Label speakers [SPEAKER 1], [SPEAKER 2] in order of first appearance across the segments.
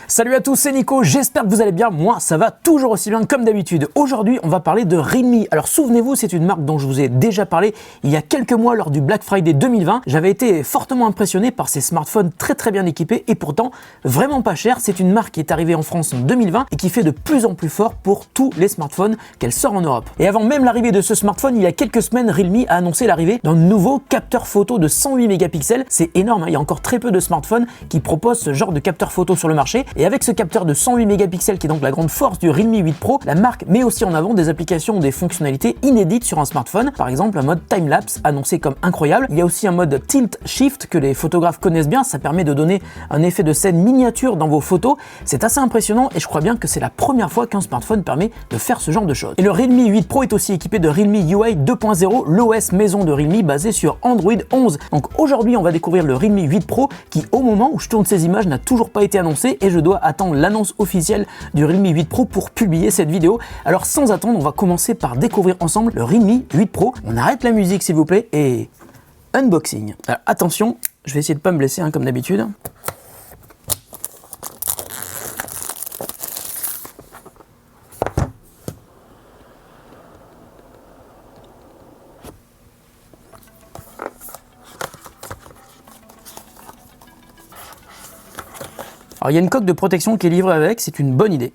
[SPEAKER 1] Salut à tous, c'est Nico, j'espère que vous allez bien, moi ça va toujours aussi bien comme d'habitude. Aujourd'hui on va parler de Realme. Alors souvenez-vous, c'est une marque dont je vous ai déjà parlé il y a quelques mois lors du Black Friday 2020. J'avais été fortement impressionné par ces smartphones très bien équipés et pourtant vraiment pas chers. C'est une marque qui est arrivée en France en 2020 et qui fait de plus en plus fort pour tous les smartphones qu'elle sort en Europe. Et avant même l'arrivée de ce smartphone, il y a quelques semaines, Realme a annoncé l'arrivée d'un nouveau capteur photo de 108 mégapixels. C'est énorme, hein. Il y a encore très peu de smartphones qui proposent ce genre de capteur photo sur le marché. Et avec ce capteur de 108 mégapixels qui est donc la grande force du Realme 8 Pro, la marque met aussi en avant des applications ou des fonctionnalités inédites sur un smartphone. Par exemple, un mode time-lapse annoncé comme incroyable. Il y a aussi un mode tilt-shift que les photographes connaissent bien. Ça permet de donner un effet de scène miniature dans vos photos. C'est assez impressionnant et je crois bien que c'est la première fois qu'un smartphone permet de faire ce genre de choses. Et le Realme 8 Pro est aussi équipé de Realme UI 2.0, l'OS maison de Realme basé sur Android 11. Donc aujourd'hui, on va découvrir le Realme 8 Pro qui, au moment où je tourne ces images, n'a toujours pas été annoncé et je dois attendre l'annonce officielle du Realme 8 Pro pour publier cette vidéo. Alors sans attendre, on va commencer par découvrir ensemble le Realme 8 Pro. On arrête la musique s'il vous plaît et unboxing. Alors attention, je vais essayer de pas me blesser comme d'habitude. Alors il y a une coque de protection qui est livrée avec, c'est une bonne idée.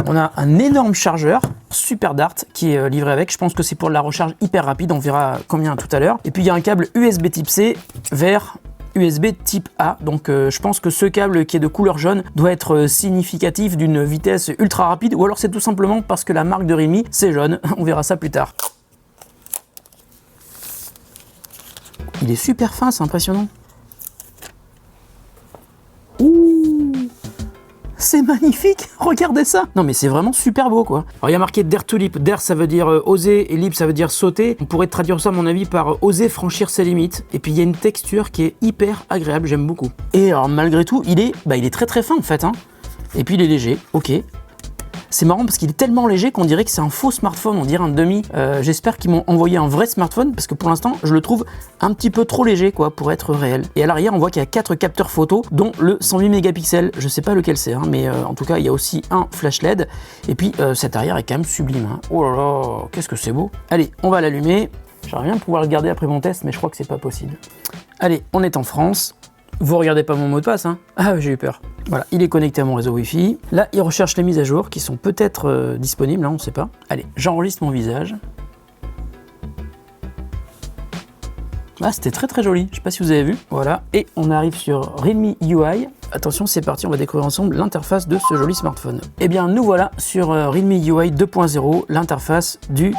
[SPEAKER 1] On a un énorme chargeur Super Dart qui est livré avec. Je pense que c'est pour la recharge hyper rapide, on verra combien tout à l'heure. Et puis il y a un câble USB type C vers USB type A. Donc je pense que ce câble qui est de couleur jaune doit être significatif d'une vitesse ultra rapide, ou alors c'est tout simplement parce que la marque de Realme c'est jaune. On verra ça plus tard. Il est super fin, c'est impressionnant. Ouh, c'est magnifique, regardez ça. Non mais c'est vraiment super beau quoi. Alors il y a marqué Dare to Leap. Dare ça veut dire oser et leap ça veut dire sauter. On pourrait traduire ça à mon avis par oser franchir ses limites. Et puis il y a une texture qui est hyper agréable, j'aime beaucoup. Et alors malgré tout, il est très fin en fait, hein. Et puis il est léger, ok. C'est marrant parce qu'il est tellement léger qu'on dirait que c'est un faux smartphone, on dirait un demi. J'espère qu'ils m'ont envoyé un vrai smartphone parce que pour l'instant, je le trouve un petit peu trop léger quoi pour être réel. Et à l'arrière, on voit qu'il y a 4 capteurs photo, dont le 108 mégapixels. Je sais pas lequel c'est, hein, mais en tout cas, il y a aussi un flash LED. Et puis, cet arrière est quand même sublime. Hein. Oh là là, qu'est-ce que c'est beau. Allez, on va l'allumer. J'aimerais bien pouvoir le garder après mon test, mais je crois que c'est pas possible. Allez, on est en France. Vous regardez pas mon mot de passe, hein? Ah, j'ai eu peur. Voilà, il est connecté à mon réseau Wi-Fi. Là, il recherche les mises à jour qui sont peut-être disponibles, hein, on ne sait pas. Allez, j'enregistre mon visage. Ah, c'était très joli. Je sais pas si vous avez vu. Voilà, et on arrive sur Realme UI. Attention, c'est parti, on va découvrir ensemble l'interface de ce joli smartphone. Eh bien, nous voilà sur Realme UI 2.0, l'interface du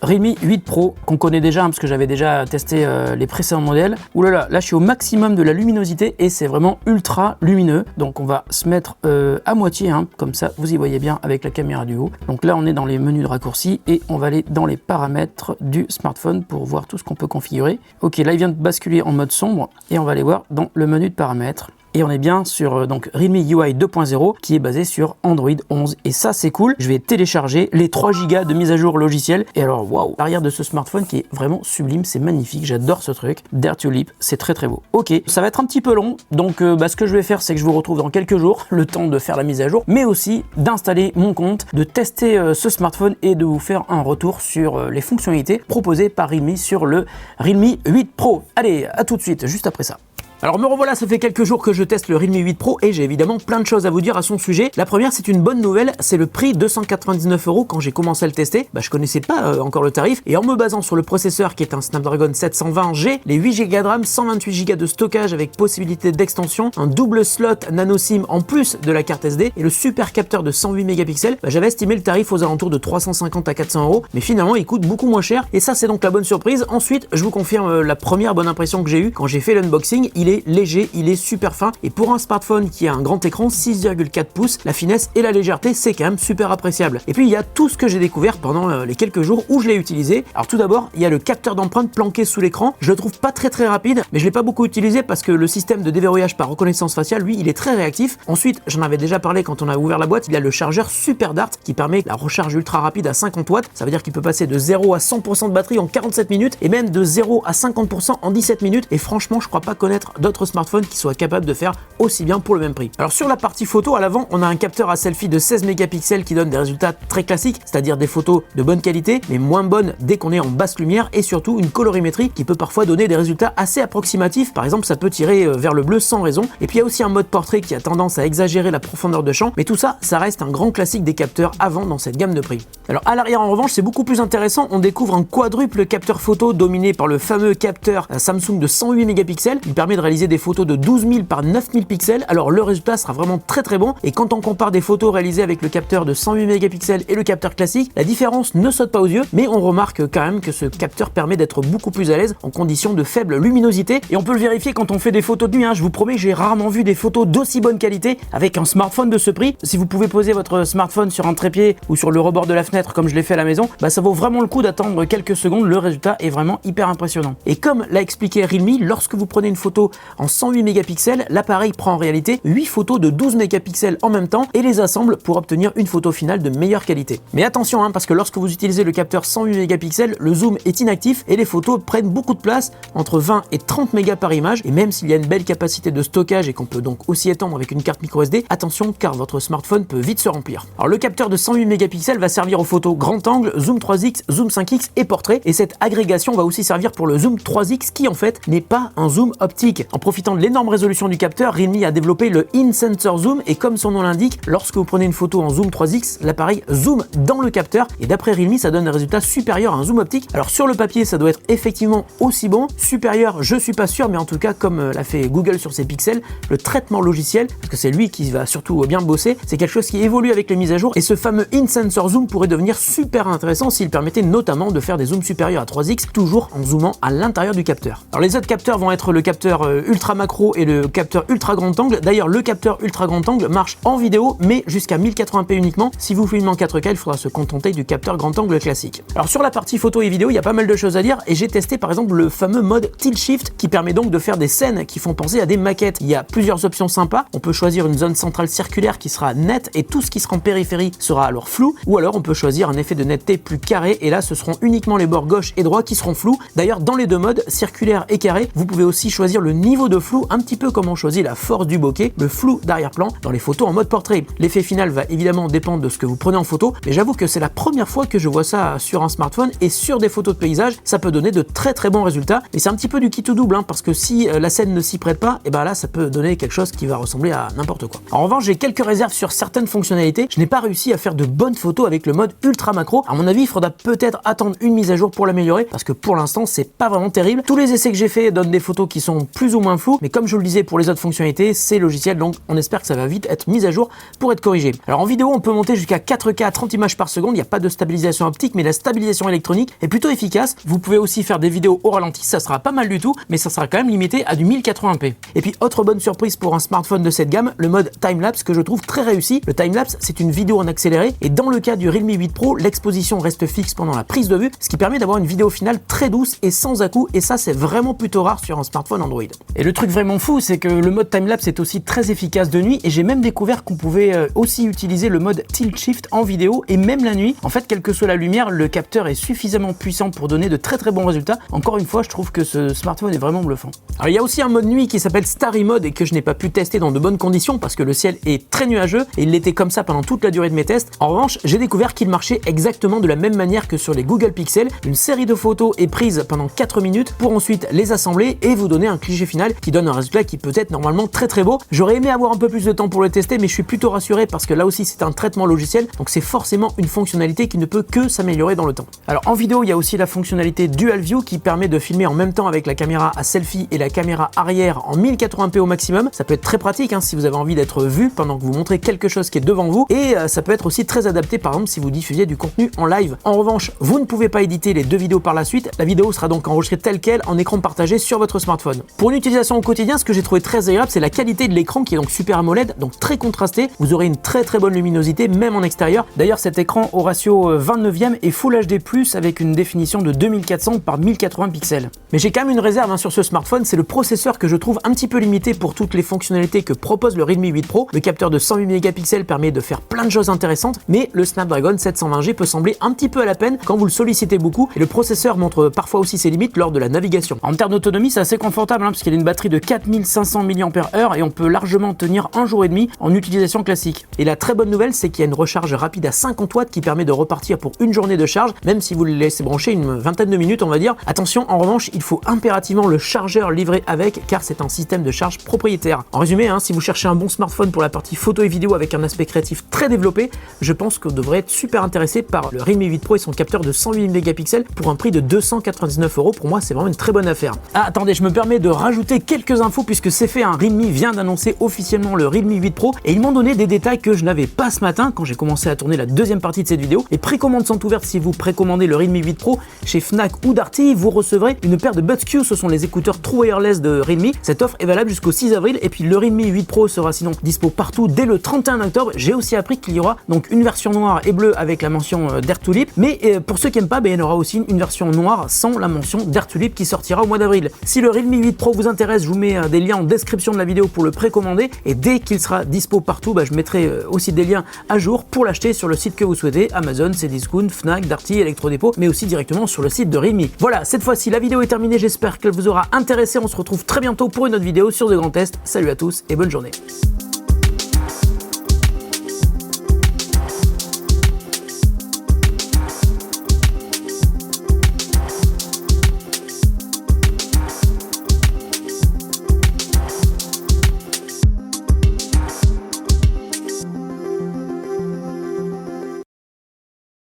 [SPEAKER 1] Realme 8 Pro, qu'on connaît déjà, hein, parce que j'avais déjà testé les précédents modèles. Ouh là là, là je suis au maximum de la luminosité et c'est vraiment ultra lumineux. Donc on va se mettre à moitié, hein, comme ça vous y voyez bien avec la caméra du haut. Donc là on est dans les menus de raccourci et on va aller dans les paramètres du smartphone pour voir tout ce qu'on peut configurer. Ok, là il vient de basculer en mode sombre et on va aller voir dans le menu de paramètres. Et on est bien sur donc Realme UI 2.0 qui est basé sur Android 11. Et ça, c'est cool. Je vais télécharger les 3 Go de mise à jour logicielle. Et alors, waouh, l'arrière de ce smartphone qui est vraiment sublime, c'est magnifique. J'adore ce truc. Dare to Leap, c'est très beau. Ok, ça va être un petit peu long. Donc, ce que je vais faire, c'est que je vous retrouve dans quelques jours, le temps de faire la mise à jour, mais aussi d'installer mon compte, de tester ce smartphone et de vous faire un retour sur les fonctionnalités proposées par Realme sur le Realme 8 Pro. Allez, à tout de suite, juste après ça. Alors me revoilà, ça fait quelques jours que je teste le Realme 8 Pro et j'ai évidemment plein de choses à vous dire à son sujet. La première, c'est une bonne nouvelle, c'est le prix 299 €. Quand j'ai commencé à le tester, je connaissais pas encore le tarif et en me basant sur le processeur qui est un Snapdragon 720G, les 8 Go de RAM, 128 Go de stockage avec possibilité d'extension, un double slot nano SIM en plus de la carte SD et le super capteur de 108 mégapixels, j'avais estimé le tarif aux alentours de 350 à 400 €, mais finalement il coûte beaucoup moins cher et ça c'est donc la bonne surprise. Ensuite, je vous confirme la première bonne impression que j'ai eue quand j'ai fait l'unboxing, il est léger, il est super fin et pour un smartphone qui a un grand écran 6,4 pouces, la finesse et la légèreté c'est quand même super appréciable. Et puis il y a tout ce que j'ai découvert pendant les quelques jours où je l'ai utilisé. Alors tout d'abord, il y a le capteur d'empreinte planqué sous l'écran. Je le trouve pas très rapide, mais je l'ai pas beaucoup utilisé parce que le système de déverrouillage par reconnaissance faciale, lui, il est très réactif. Ensuite, j'en avais déjà parlé quand on a ouvert la boîte, il y a le chargeur Super Dart qui permet la recharge ultra rapide à 50 watts. Ça veut dire qu'il peut passer de 0 à 100% de batterie en 47 minutes et même de 0 à 50% en 17 minutes. Et franchement, je crois pas connaître d'autres smartphones qui soient capables de faire aussi bien pour le même prix. Alors sur la partie photo, à l'avant, on a un capteur à selfie de 16 mégapixels qui donne des résultats très classiques, c'est-à-dire des photos de bonne qualité, mais moins bonnes dès qu'on est en basse lumière, et surtout une colorimétrie qui peut parfois donner des résultats assez approximatifs. Par exemple, ça peut tirer vers le bleu sans raison. Et puis il y a aussi un mode portrait qui a tendance à exagérer la profondeur de champ, mais tout ça, ça reste un grand classique des capteurs avant dans cette gamme de prix. Alors à l'arrière en revanche, c'est beaucoup plus intéressant, on découvre un quadruple capteur photo dominé par le fameux capteur Samsung de 108 mégapixels. Il permet de réaliser des photos de 12 000 par 9 000 pixels, alors le résultat sera vraiment très bon, et quand on compare des photos réalisées avec le capteur de 108 mégapixels et le capteur classique, la différence ne saute pas aux yeux, mais on remarque quand même que ce capteur permet d'être beaucoup plus à l'aise en conditions de faible luminosité, et on peut le vérifier quand on fait des photos de nuit, hein. Je vous promets, j'ai rarement vu des photos d'aussi bonne qualité avec un smartphone de ce prix. Si vous pouvez poser votre smartphone sur un trépied ou sur le rebord de la fenêtre comme je l'ai fait à la maison, bah ça vaut vraiment le coup d'attendre quelques secondes, le résultat est vraiment hyper impressionnant. Et comme l'a expliqué Realme, lorsque vous prenez une photo en 108 mégapixels, l'appareil prend en réalité 8 photos de 12 mégapixels en même temps et les assemble pour obtenir une photo finale de meilleure qualité. Mais attention, hein, parce que lorsque vous utilisez le capteur 108 mégapixels, le zoom est inactif et les photos prennent beaucoup de place, entre 20 et 30 mégas par image, et même s'il y a une belle capacité de stockage et qu'on peut donc aussi étendre avec une carte microSD, attention car votre smartphone peut vite se remplir. Alors le capteur de 108 mégapixels va servir aux photos grand angle, zoom 3x, zoom 5x et portrait, et cette agrégation va aussi servir pour le zoom 3x qui en fait n'est pas un zoom optique. En profitant de l'énorme résolution du capteur, Realme a développé le in-sensor zoom, et comme son nom l'indique, lorsque vous prenez une photo en zoom 3x, l'appareil zoom dans le capteur, et d'après Realme ça donne un résultat supérieur à un zoom optique. Alors sur le papier ça doit être effectivement aussi bon, supérieur je suis pas sûr, mais en tout cas comme l'a fait Google sur ses pixels, le traitement logiciel, parce que c'est lui qui va surtout bien bosser, c'est quelque chose qui évolue avec les mises à jour, et ce fameux in-sensor zoom pourrait devenir super intéressant s'il permettait notamment de faire des zooms supérieurs à 3x, toujours en zoomant à l'intérieur du capteur. Alors les autres capteurs vont être le capteur ultra macro et le capteur ultra grand angle. D'ailleurs le capteur ultra grand angle marche en vidéo mais jusqu'à 1080p uniquement. Si vous filmez en 4K, il faudra se contenter du capteur grand angle classique. Alors sur la partie photo et vidéo, il y a pas mal de choses à dire, et j'ai testé par exemple le fameux mode tilt shift qui permet donc de faire des scènes qui font penser à des maquettes. Il y a plusieurs options sympas. On peut choisir une zone centrale circulaire qui sera nette et tout ce qui sera en périphérie sera alors flou, ou alors on peut choisir un effet de netteté plus carré, et là ce seront uniquement les bords gauche et droit qui seront flous. D'ailleurs dans les deux modes, circulaire et carré, vous pouvez aussi choisir le niveau de flou, un petit peu comme on choisit la force du bokeh, le flou d'arrière-plan dans les photos en mode portrait. L'effet final va évidemment dépendre de ce que vous prenez en photo, mais j'avoue que c'est la première fois que je vois ça sur un smartphone, et sur des photos de paysage, ça peut donner de très bons résultats, mais c'est un petit peu du qui tout double, hein, parce que si la scène ne s'y prête pas, et ben là ça peut donner quelque chose qui va ressembler à n'importe quoi. En revanche, j'ai quelques réserves sur certaines fonctionnalités. Je n'ai pas réussi à faire de bonnes photos avec le mode ultra macro. À mon avis, il faudra peut-être attendre une mise à jour pour l'améliorer, parce que pour l'instant c'est pas vraiment terrible. Tous les essais que j'ai fait donnent des photos qui sont plus ou moins floues, mais comme je vous le disais pour les autres fonctionnalités, c'est logiciel, donc on espère que ça va vite être mis à jour pour être corrigé. Alors en vidéo, on peut monter jusqu'à 4K à 30 images par seconde. Il n'y a pas de stabilisation optique, mais la stabilisation électronique est plutôt efficace. Vous pouvez aussi faire des vidéos au ralenti, ça sera pas mal du tout, mais ça sera quand même limité à du 1080p. Et puis autre bonne surprise pour un smartphone de cette gamme, le mode timelapse que je trouve très réussi. Le timelapse, c'est une vidéo en accéléré, et dans le cas du Realme 8 Pro, l'exposition reste fixe pendant la prise de vue, ce qui permet d'avoir une vidéo finale très douce et sans à-coups, et ça c'est vraiment plutôt rare sur un smartphone Android. Et le truc vraiment fou, c'est que le mode timelapse est aussi très efficace de nuit, et j'ai même découvert qu'on pouvait aussi utiliser le mode tilt shift en vidéo, et même la nuit. En fait, quelle que soit la lumière, le capteur est suffisamment puissant pour donner de très bons résultats. Encore une fois, je trouve que ce smartphone est vraiment bluffant. Alors il y a aussi un mode nuit qui s'appelle Starry Mode, et que je n'ai pas pu tester dans de bonnes conditions parce que le ciel est très nuageux, et il l'était comme ça pendant toute la durée de mes tests. En revanche, j'ai découvert qu'il marchait exactement de la même manière que sur les Google Pixel. Une série de photos est prise pendant 4 minutes pour ensuite les assembler et vous donner un cliché final qui donne un résultat qui peut être normalement très beau. J'aurais aimé avoir un peu plus de temps pour le tester, mais je suis plutôt rassuré parce que là aussi c'est un traitement logiciel, donc c'est forcément une fonctionnalité qui ne peut que s'améliorer dans le temps. Alors en vidéo, il y a aussi la fonctionnalité Dual View qui permet de filmer en même temps avec la caméra à selfie et la caméra arrière en 1080p au maximum. Ça peut être très pratique hein, si vous avez envie d'être vu pendant que vous montrez quelque chose qui est devant vous, et ça peut être aussi très adapté par exemple si vous diffusiez du contenu en live. En revanche, vous ne pouvez pas éditer les deux vidéos par la suite, la vidéo sera donc enregistrée telle quelle en écran partagé sur votre smartphone. Pour une utilisation au quotidien, ce que j'ai trouvé très agréable, c'est la qualité de l'écran qui est donc Super AMOLED, donc très contrasté. Vous aurez une très bonne luminosité même en extérieur. D'ailleurs cet écran au ratio 29e est Full HD+, avec une définition de 2400 par 1080 pixels. Mais j'ai quand même une réserve hein, sur ce smartphone, c'est le processeur que je trouve un petit peu limité pour toutes les fonctionnalités que propose le Realme 8 Pro. Le capteur de 108 mégapixels permet de faire plein de choses intéressantes, mais le Snapdragon 720G peut sembler un petit peu à la peine quand vous le sollicitez beaucoup et le processeur montre parfois aussi ses limites lors de la navigation. En termes d'autonomie, c'est assez confortable parce qu'il y a une batterie de 4500 mAh et on peut largement tenir un jour et demi en utilisation classique. Et la très bonne nouvelle, c'est qu'il y a une recharge rapide à 50 watts qui permet de repartir pour une journée de charge, même si vous le laissez brancher une vingtaine de minutes, on va dire. Attention, en revanche, il faut impérativement le chargeur livré avec, car c'est un système de charge propriétaire. En résumé, si vous cherchez un bon smartphone pour la partie photo et vidéo avec un aspect créatif très développé, je pense que vous devrez être super intéressé par le Realme 8 Pro et son capteur de 108 mégapixels pour un prix de 299 €. Pour moi, c'est vraiment une très bonne affaire. Ah, attendez, je me permets de rajouter quelques infos puisque c'est fait. Realme vient d'annoncer officiellement le Realme 8 Pro et ils m'ont donné des détails que je n'avais pas ce matin quand j'ai commencé à tourner la deuxième partie de cette vidéo. Les précommandes sont ouvertes. Si vous précommandez le Realme 8 Pro chez Fnac ou Darty, vous recevrez une paire de Buds Q. Ce sont les écouteurs True Wireless de Realme. Cette offre est valable jusqu'au 6 avril et puis le Realme 8 Pro sera sinon dispo partout dès le 31 octobre. J'ai aussi appris qu'il y aura donc une version noire et bleue avec la mention d'Air Tulip, mais pour ceux qui n'aiment pas, il y en aura aussi une version noire sans la mention d'Air Tulip qui sortira au mois d'avril. Si le Realme 8 Pro vous intéresse, je vous mets des liens en description de la vidéo pour le précommander et dès qu'il sera dispo partout, je mettrai aussi des liens à jour pour l'acheter sur le site que vous souhaitez, Amazon, Cdiscount, Fnac, Darty, Electrodépôt, mais aussi directement sur le site de Realme. Voilà, cette fois-ci la vidéo est terminée, j'espère qu'elle vous aura intéressé. On se retrouve très bientôt pour une autre vidéo sur The Grand Test. Salut à tous et bonne journée.